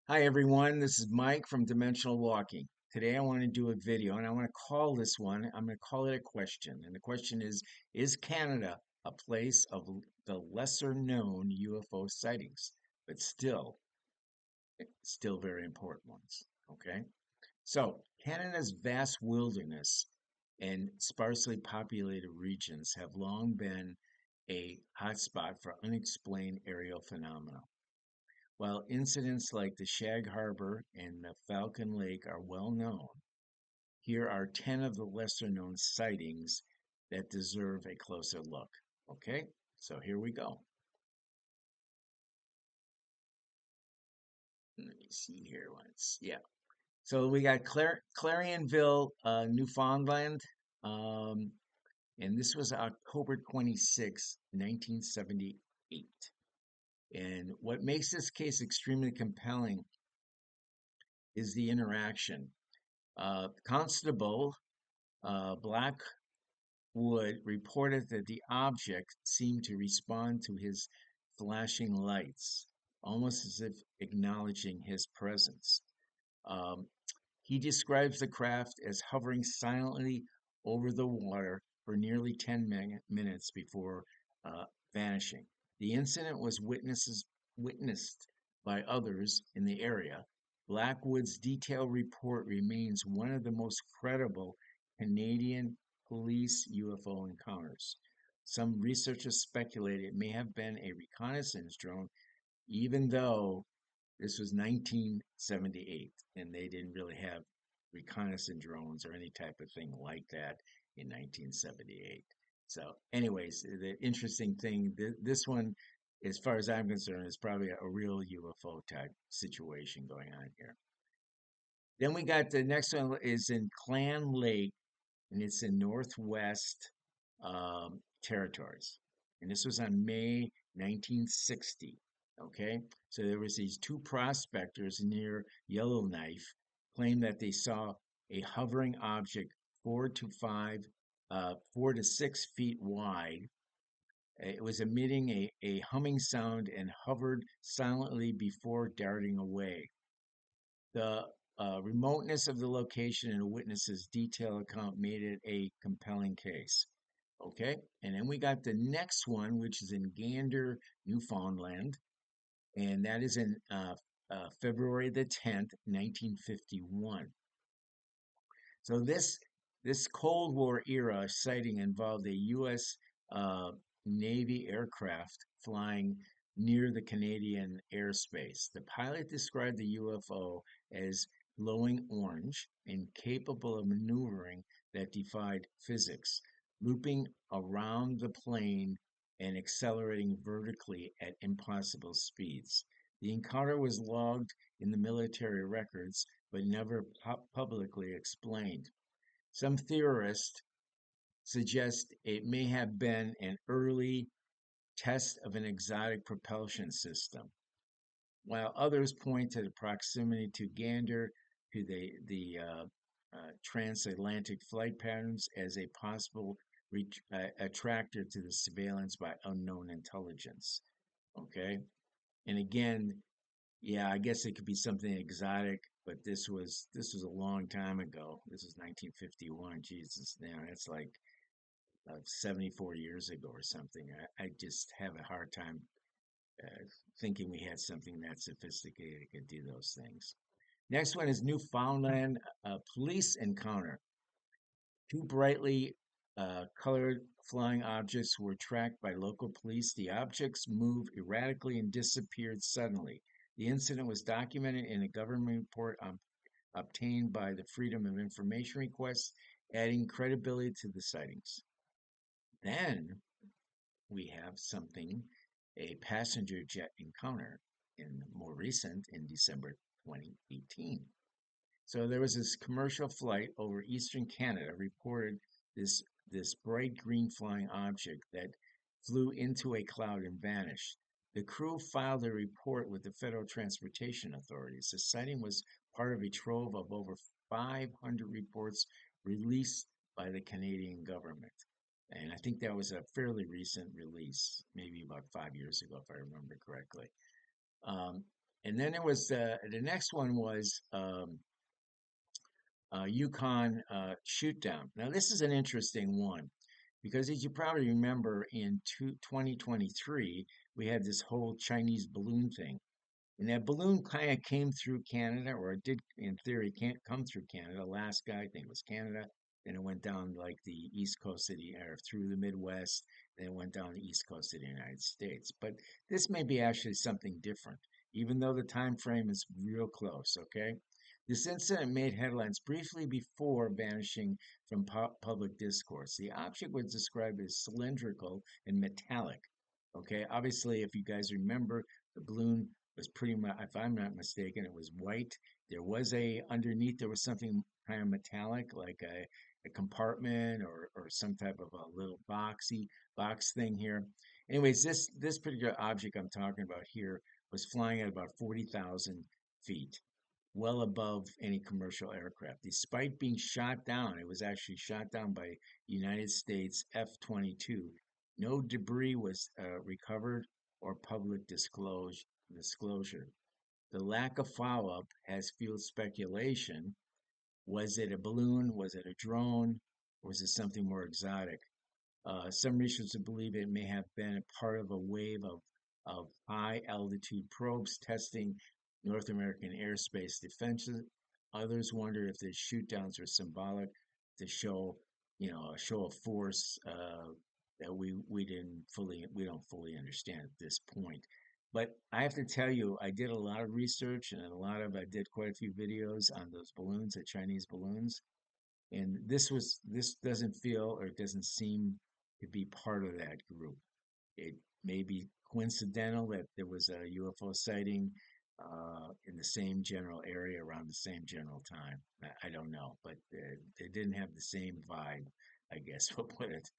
Hi everyone, this is Mike from Dimensional Walking. Today I want to do a video and I want to call this one, I'm going to call it a question. And the question is Canada a place of the lesser known UFO sightings, but still very important ones? Okay. So Canada's vast wilderness and sparsely populated regions have long been a hotspot for unexplained aerial phenomena. While incidents like the Shag Harbour and the Falcon Lake are well known, here are 10 of the lesser known sightings that deserve a closer look. Okay, so here we go. Let me see here once. Yeah. So we got Clarionville, Newfoundland. Um, and this was October 26, 1978. And what makes this case extremely compelling is the interaction. Constable Blackwood reported that the object seemed to respond to his flashing lights, almost as if acknowledging his presence. Um, he describes the craft as hovering silently over the water for nearly 10 minutes before uh, vanishing. The incident was witnessed by others in the area. Blackwood's detailed report remains one of the most credible Canadian police UFO encounters. Some researchers speculate it may have been a reconnaissance drone, even though this was 1978, and they didn't really have reconnaissance drones or any type of thing like that in 1978. So, anyways, the interesting thing, this one, as far as I'm concerned, is probably a real UFO type situation going on here. Then we got the next one is in Clan Lake, and it's in Northwest Territories. And this was on May 1960. Okay, so there was these two prospectors near Yellowknife claimed that they saw a hovering object 4 to 6 feet wide. It was emitting a humming sound and hovered silently before darting away. The remoteness of the location and a witness's detailed account made it a compelling case. Okay, and then we got the next one, which is in Gander, Newfoundland, and that is in February the 10th, 1951. So this Cold War era sighting involved a U.S. Uh, Navy aircraft flying near the Canadian airspace. The pilot described the UFO as glowing orange and capable of maneuvering that defied physics, looping around the plane and accelerating vertically at impossible speeds. The encounter was logged in the military records, but never publicly explained. Some theorists suggest it may have been an early test of an exotic propulsion system, while others point to the proximity to Gander, to the transatlantic flight patterns as a possible attractor to the surveillance by unknown intelligence. Okay, and again, yeah, I guess it could be something exotic, but this was a long time ago. This was 1951. Jesus, now it's like 74 years ago or something. I just have a hard time thinking we had something that sophisticated that could do those things. Next one is Newfoundland police encounter. Two brightly colored flying objects were tracked by local police. The objects moved erratically and disappeared suddenly. The incident was documented in a government report obtained by the Freedom of Information request, adding credibility to the sightings. Then we have something, a passenger jet encounter more recent in December 2018. So there was this commercial flight over eastern Canada reported this bright green flying object that flew into a cloud and vanished. The crew filed a report with the Federal Transportation Authorities. The sighting was part of a trove of over 500 reports released by the Canadian government. And I think that was a fairly recent release, maybe about 5 years ago, if I remember correctly. Um, And then there was the next one was Yukon shoot down. Now this is an interesting one because as you probably remember in 2023 we had this whole Chinese balloon thing. And that balloon kind of came through Canada, or it did, in theory, can't come through Canada. Alaska, I think it was Canada. Then it went down like the east coast of the, or through the Midwest. Then it went down the east coast of the United States. But this may be actually something different, even though the time frame is real close. Okay, this incident made headlines briefly before vanishing from public discourse. The object was described as cylindrical and metallic. Okay, obviously, if you guys remember, the balloon was pretty much, if I'm not mistaken, it was white. There was underneath, there was something kind of metallic, like a compartment or some type of a little box thing here. Anyways, this particular object I'm talking about here was flying at about 40,000 feet, well above any commercial aircraft. Despite being shot down, it was actually shot down by United States F-22. No debris was recovered or public disclosure. The lack of follow-up has fueled speculation. Was it a balloon? Was it a drone? Or was it something more exotic? Some researchers believe it may have been a part of a wave of high altitude probes testing North American airspace defenses. Others wonder if the shoot downs are symbolic to show, a show of force that we don't fully understand at this point. But I have to tell you, I did a lot of research and I did quite a few videos on those balloons, the Chinese balloons. And this doesn't feel or it doesn't seem to be part of that group. It may be coincidental that there was a UFO sighting in the same general area around the same general time. I don't know, but they didn't have the same vibe, I guess we'll put it.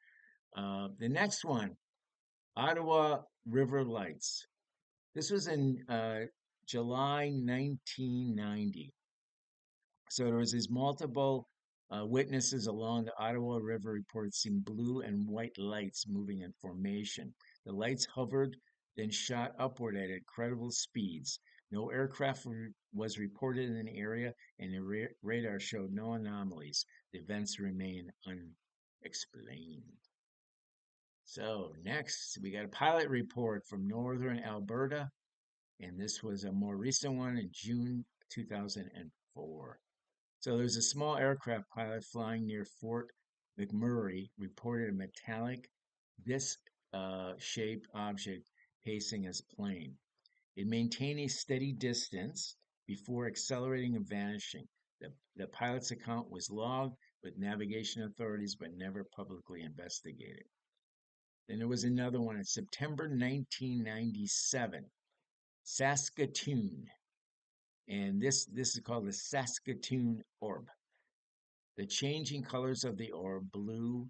The next one, Ottawa River Lights. This was in July 1990. So there was these multiple witnesses along the Ottawa River reported seeing blue and white lights moving in formation. The lights hovered, then shot upward at incredible speeds. No aircraft was reported in the area, and the radar showed no anomalies. The events remain unexplained. So next, we got a pilot report from northern Alberta, and this was a more recent one in June 2004. So there's a small aircraft pilot flying near Fort McMurray reported a metallic disc-shaped object pacing his plane. It maintained a steady distance before accelerating and vanishing. The pilot's account was logged with navigation authorities but never publicly investigated. Then there was another one in September 1997, Saskatoon. And this is called the Saskatoon Orb. The changing colors of the orb, blue,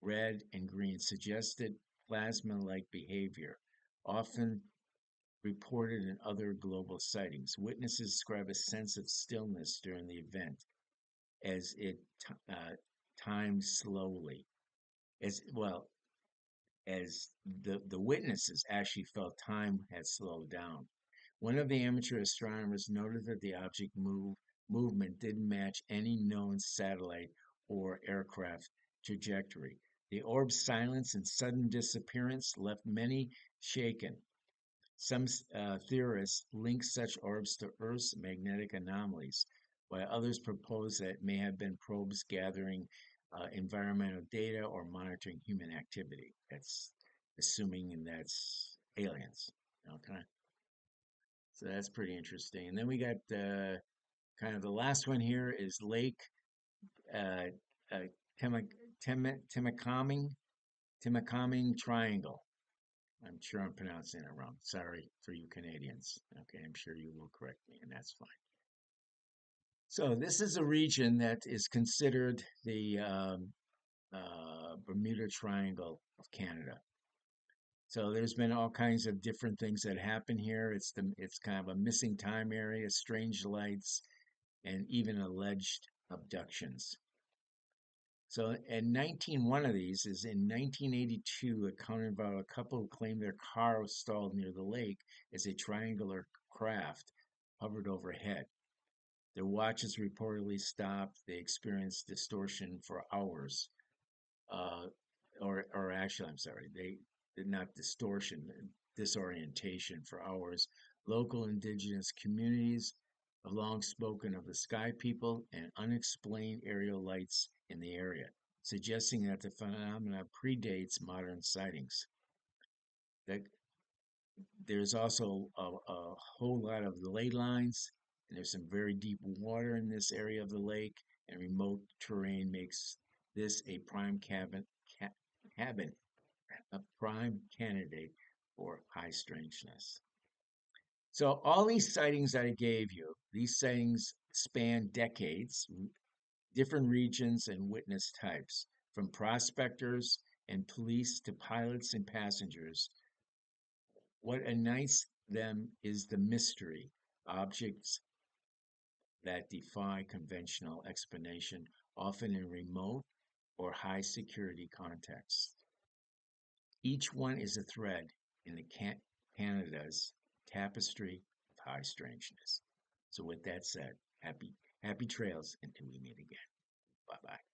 red, and green, suggested plasma-like behavior, often reported in other global sightings. Witnesses describe a sense of stillness during the event as it timed slowly. As well as the witnesses actually felt time had slowed down. One of the amateur astronomers noted that the object movement didn't match any known satellite or aircraft trajectory. The orb's silence and sudden disappearance left many shaken. Some theorists link such orbs to Earth's magnetic anomalies, while others propose that it may have been probes gathering environmental data or monitoring human activity. That's assuming that's aliens. Okay. So that's pretty interesting. And then we got kind of the last one here is Lake uh, uh, Timakaming Triangle. I'm sure I'm pronouncing it wrong. Sorry for you Canadians. Okay, I'm sure you will correct me, and that's fine. So this is a region that is considered the Bermuda Triangle of Canada. So there's been all kinds of different things that happen here. It's kind of a missing time area, strange lights, and even alleged abductions. So, and 19, one of these is in 1982, accounted about a couple who claimed their car was stalled near the lake as a triangular craft hovered overhead. Their watches reportedly stopped. They experienced distortion for hours. Uh, or actually, I'm sorry, they did not distortion, disorientation for hours. Local indigenous communities have long spoken of the sky people and unexplained aerial lights in the area, suggesting that the phenomena predates modern sightings. That there's also a whole lot of ley lines, and there's some very deep water in this area of the lake, and remote terrain makes this a cabin a prime candidate for high strangeness. So all these sightings that I gave you, these sightings span decades, different regions and witness types, from prospectors and police to pilots and passengers. What unites them is the mystery, objects that defy conventional explanation, often in remote or high security contexts. Each one is a thread in the Canada's tapestry of high strangeness. So with that said, happy trails until we meet again. Bye bye.